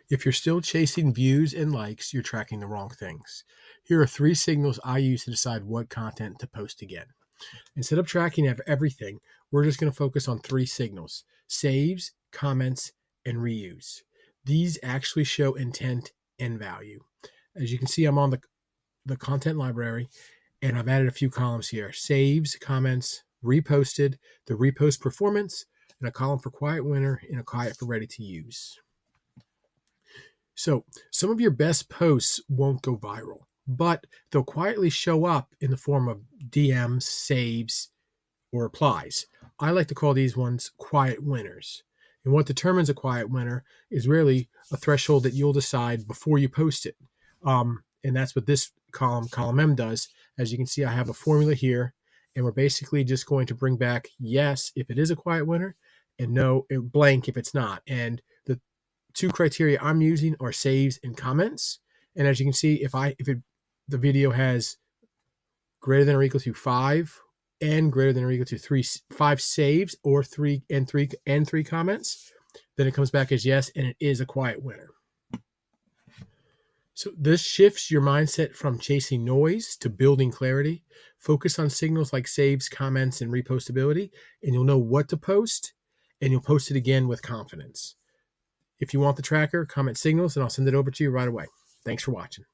If you're still chasing views and likes, you're tracking the wrong things. Here are 3 signals I use to decide what content to post again. Instead of tracking everything, we're just going to focus on 3 signals: saves, comments, and reuse. These actually show intent and value. As you can see, I'm on the content library, and I've added a few columns here: saves, comments, reposted, the repost performance, and a column for quiet winner and a quiet for ready to use. So some of your best posts won't go viral, but they'll quietly show up in the form of DMs, saves, or replies. I like to call these ones quiet winners. And what determines a quiet winner is really a threshold that you'll decide before you post it. And that's what this column M, does. As you can see, I have a formula here, and we're basically just going to bring back yes if it is a quiet winner, and no blank if it's not. And the 2 criteria I'm using are saves and comments. And as you can see, if the video has greater than or equal to 5 and greater than or equal to 5 saves or 3 comments, then it comes back as yes, and it is a quiet winner. So this shifts your mindset from chasing noise to building clarity. Focus on signals like saves, comments, and repostability, and you'll know what to post, and you'll post it again with confidence. If you want the tracker, comment signals, and I'll send it over to you right away. Thanks for watching.